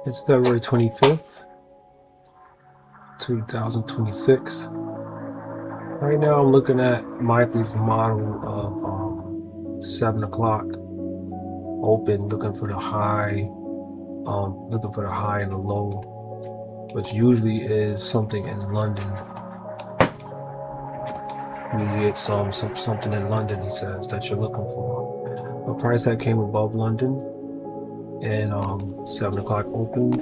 It's February 25th, 2026. Right now I'm looking at Michael's model of 7 o'clock open, looking for the high, and the low, which usually is something in London. Usually it's something in London, he says, that you're looking for. The price that came above London and 7 o'clock opened.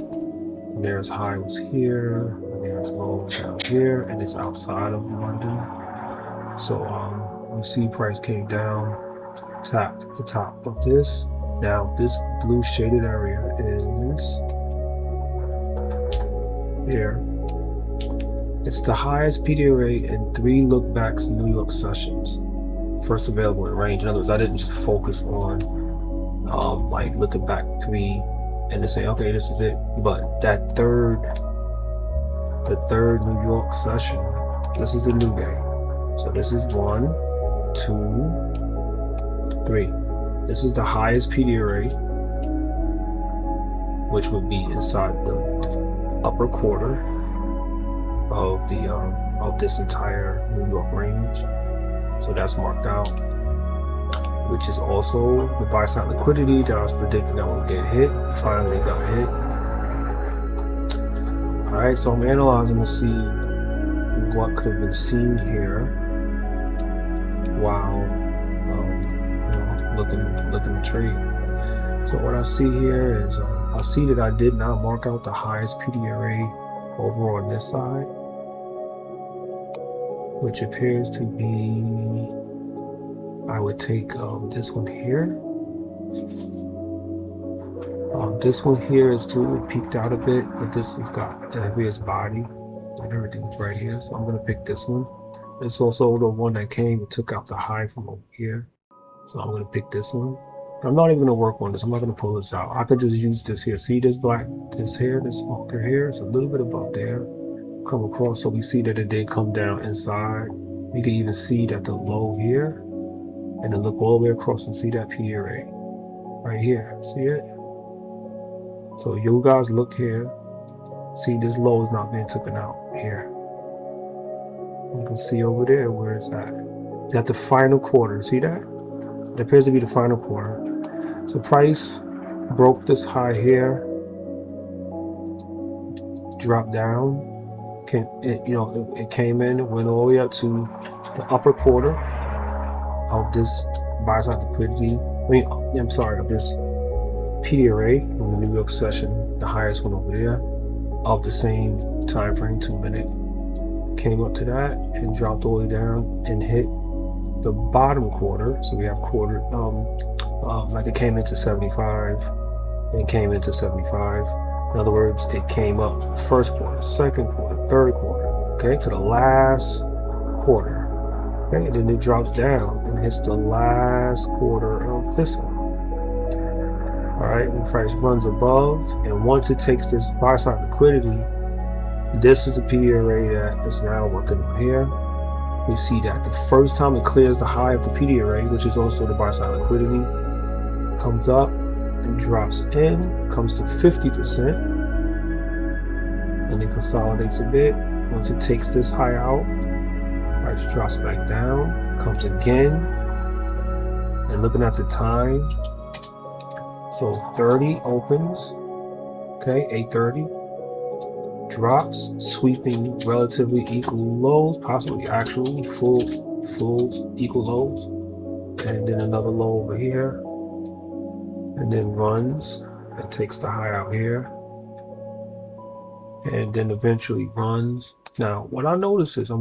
There's high was here, and there's low down here, and it's outside of London. So we see price came down, tapped the top of this. Now this blue shaded area is here. It's the highest PD array in 3 lookbacks New York sessions, first available in range. In other words, I didn't just focus on like looking back 3 and to say, okay, this is it. But that the third New York session, this is the new day. So this is 1, 2, 3. This is the highest PD array, which would be inside the upper quarter of the of this entire New York range. So that's marked out, which is also the buy-side liquidity that I was predicting that would get hit. Finally got hit. All right, so I'm analyzing to see what could have been seen here while looking to trade. So what I see here is I see that I did not mark out the highest PD array over on this side, which appears to be, I would take this one here. This one here is too, it peaked out a bit, but this has got the heaviest body and everything is right here. So I'm gonna pick this one. It's also the one that came and took out the high from over here. So I'm gonna pick this one. I'm not even gonna work on this. I'm not gonna pull this out. I could just use this here. See this black, this marker here, it's a little bit above there. Come across, so we see that it did come down inside. You can even see that the low here, and then look all the way across and see that PD array right here. See it? So you guys look here. See this low is not being taken out here. You can see over there where it's at. It's at the final quarter. See that? It appears to be the final quarter. So price broke this high here, dropped down. It came in, it went all the way up to the upper quarter of this buy-side liquidity. Of this PD array from the New York session, the highest one over there, of the same time frame, 2 minute. Came up to that and dropped all the way down and hit the bottom quarter. So we have quarter, like it came into 75 and came into 75. In other words, it came up first quarter, second quarter, third quarter, okay, to the last quarter. Okay, and then it drops down and hits the last quarter of this one. All right, when price runs above, and once it takes this buy-side liquidity, this is the PD array that is now working on here. We see that the first time it clears the high of the PD array, which is also the buy-side liquidity, comes up and drops in, comes to 50%, and then consolidates a bit. Once it takes this high out, price drops back down, comes again, and looking at the time, so 30 opens, okay, 8:30, drops, sweeping relatively equal lows, possibly actually full equal lows, and then another low over here, and then runs and takes the high out here, and then eventually runs. Now what I notice is I've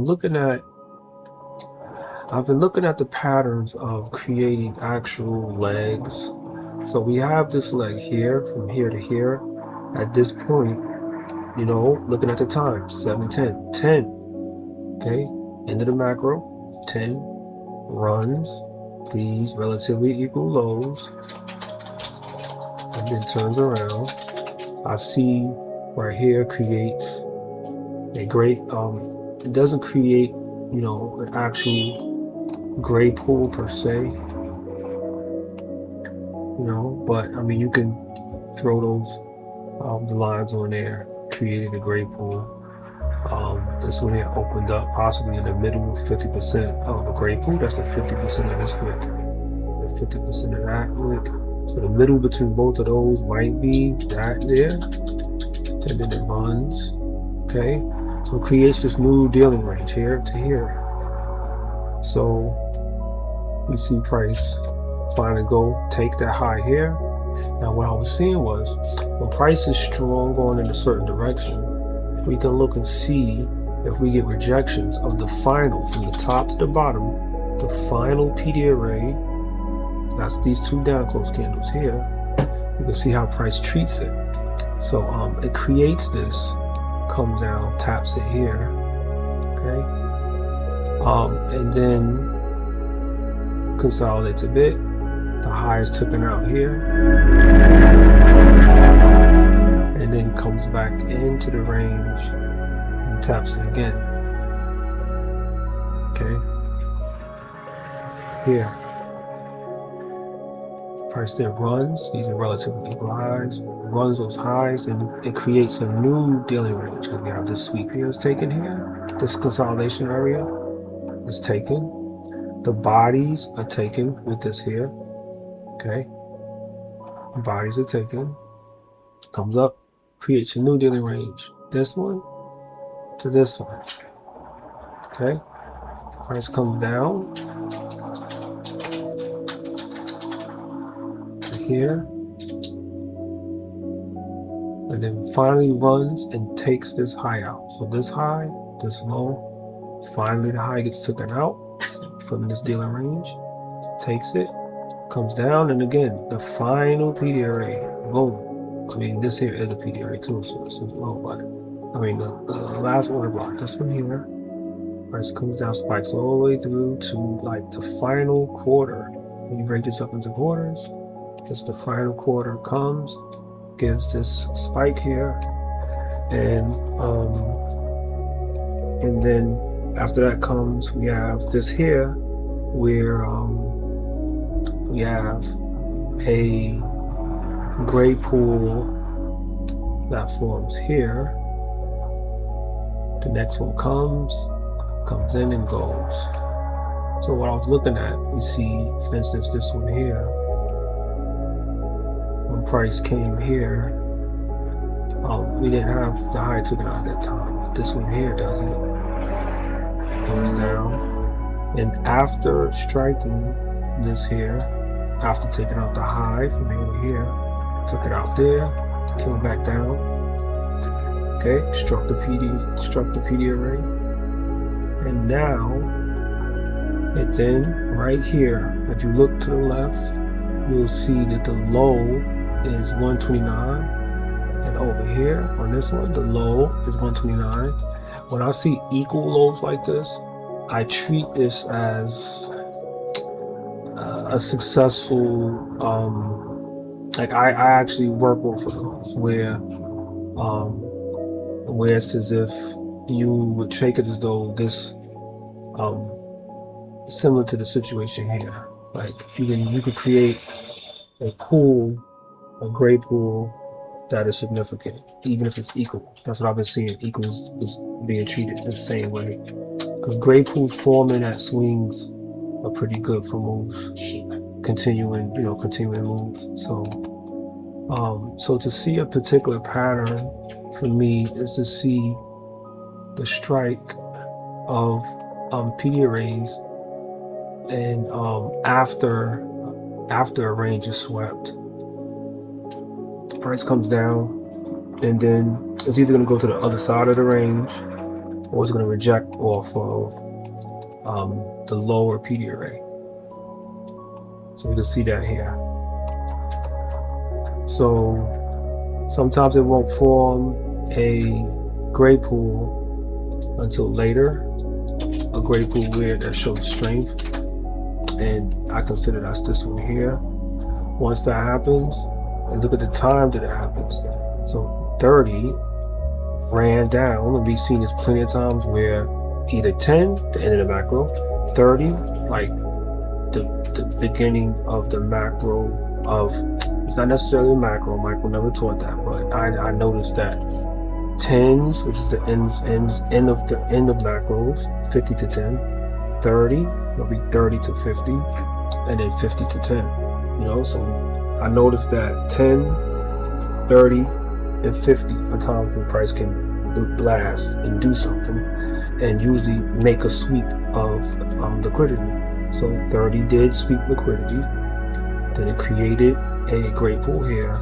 been looking at the patterns of creating actual legs. So we have this leg here from here to here. At this point, looking at the time, 7:10, 10, okay, into the macro, 10, runs, these relatively equal lows, and then turns around. I see right here creates a great, it doesn't create, an actual gray pool per se, but I mean, you can throw those The lines on there created a grade pool. This one here opened up possibly in the middle, 50% of the grade pool. That's the 50% of this wick, the 50% of that wick. So the middle between both of those might be that there, and then it runs. Okay, so it creates this new dealing range here to here. So we see price finally go take that high here. Now what I was seeing was when price is strong going in a certain direction, we can look and see if we get rejections of the final from the top to the bottom, the final PD array. That's these two down close candles here. You can see how price treats it. So it creates this, comes down, taps it here, okay, and then consolidates a bit. The high is taken out here, and then comes back into the range and taps it again. Okay, here. Price there runs, these are relatively equal highs, runs those highs, and it creates a new dealing range. Because we have this sweep here is taken here, this consolidation area is taken, the bodies are taken with this here, okay, bodies are taken, comes up, creates a new dealing range, this one to this one, okay, price comes down here, and then finally runs and takes this high out. So this high, this low, finally the high gets taken out from this dealing range, takes it, comes down, and again the final PD array, boom. I mean, this here is a PD array too, so this is low, but I mean the last order block, this one here, price comes down, spikes all the way through to like the final quarter. When you break this up into quarters, as the final quarter comes, gives this spike here, and then after that comes, we have this here, where we have a gray pool that forms here. The next one comes in and goes. So what I was looking at, we see, for instance, this one here. When price came here, we didn't have the high taken out at that time, but this one here does it. Goes down, and after striking this here, after taking out the high from here to here, took it out there, came back down. Okay, struck the PD array, and now it then right here, if you look to the left, you'll see that the low is 129, and over here on this one, the low is 129. When I see equal lows like this, I treat this as a successful, like I actually work off of those where it's as if you would take it as though this, similar to the situation here. Like you could create a pool, a gray pool that is significant, even if it's equal. That's what I've been seeing. Equals is being treated the same way. Because gray pools forming at swings are pretty good for moves, continuing moves. So to see a particular pattern for me is to see the strike of PD arrays, and after a range is swept, price comes down, and then it's either going to go to the other side of the range, or it's going to reject off of the lower PD array. So you can see that here. So sometimes it won't form a gray pool until later, a gray pool where that shows strength, and I consider that's this one here. Once that happens, and look at the time that it happens. So 30 ran down, and we've seen this plenty of times where either 10, the end of the macro, 30, like the beginning of the macro of It's not necessarily a macro. Micro never taught that, but I noticed that 10s, which is the end of macros, 50 to 10, 30, it'll be 30 to 50, and then 50 to 10. You know, so I noticed that 10, 30, and 50 are times when price can blast and do something, and usually make a sweep of liquidity. So 30 did sweep liquidity, then it created a great pool here.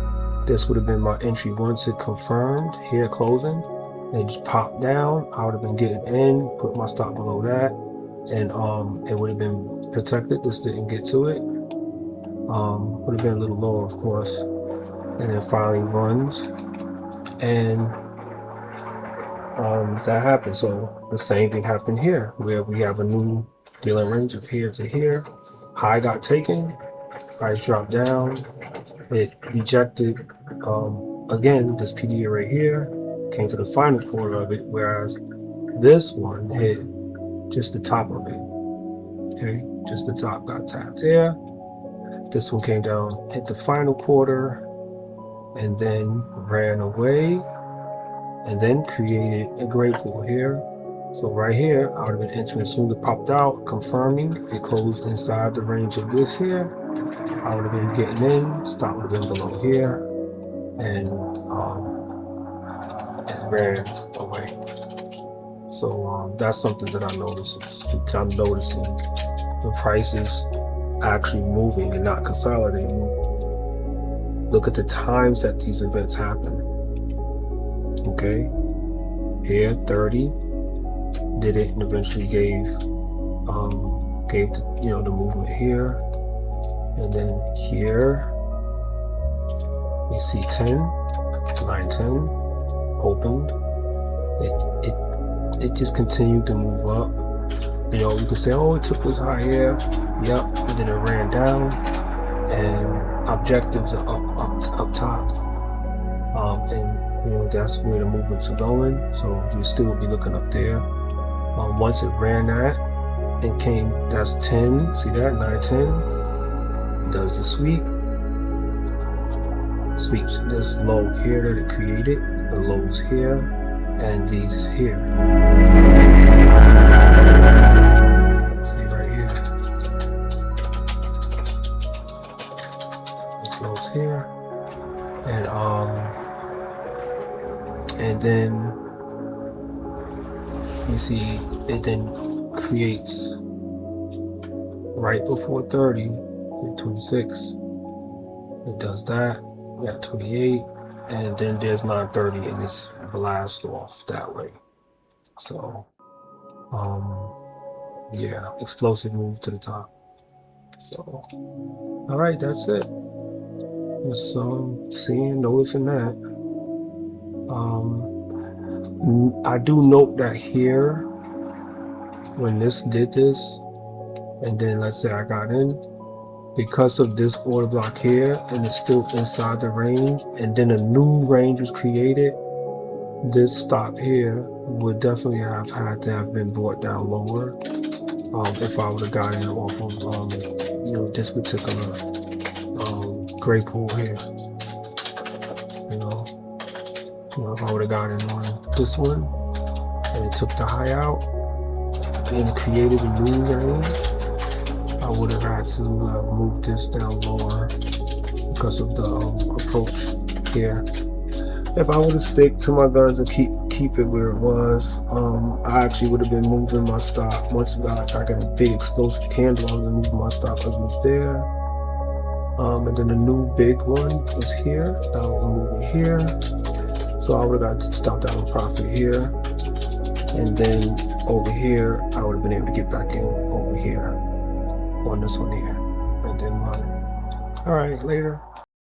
This would have been my entry once it confirmed here closing. It just popped down. I would have been getting in, put my stop below that, and it would have been protected. This didn't get to it. Would have been a little lower, of course. And then finally runs, and that happened. So the same thing happened here, where we have a new dealing range of here to here. High got taken, price dropped down, it rejected again this PDA right here, came to the final quarter of it, whereas this one hit just the top of it. Okay, just the top got tapped here. This one came down, hit the final quarter, and then ran away, and then created a great pool here. So right here, I would have been entering as soon as it popped out, confirming it closed inside the range of this here. I would have been getting in, stop would have been below here, and ran away. So that's something that I noticed. I'm noticing the prices actually moving and not consolidating. Look at the times that these events happen. Okay, here 30 did it and eventually gave the movement here, and then here you see 10, 9, 10 opened. It just continued to move up. You know, you could say, oh, it took this high here, yep, and then it ran down, and objectives are up top, and you know, that's where the movements are going. So you still be looking up there. Once it ran that and came, that's 10, see that, 9, 10, does the sweep, sweeps this low here that it created, the lows here, and these here. See right here, this lows here, and then you see it then creates right before 30, 26. It does that. We got 28, and then there's 930, and it's blast off that way. So, yeah, explosive move to the top. So, all right, that's it. Just noticing that. I do note that here, when this did this, and then let's say I got in, because of this order block here, and it's still inside the range, and then a new range was created, this stop here would definitely have had to have been brought down lower if I would have gotten off of this particular gray pool here. If I would have gotten on this one and it took the high out and it created a new range, I would have had to move this down lower because of the approach here. If I would have stick to my guns and keep it where it was, I actually would have been moving my stop. Once I got a big explosive candle, I was moving my stop underneath there. And then the new big one is here. I was moving here. So I would have got stopped out of profit here. And then over here, I would have been able to get back in over here on this one here. And then run. All right, later.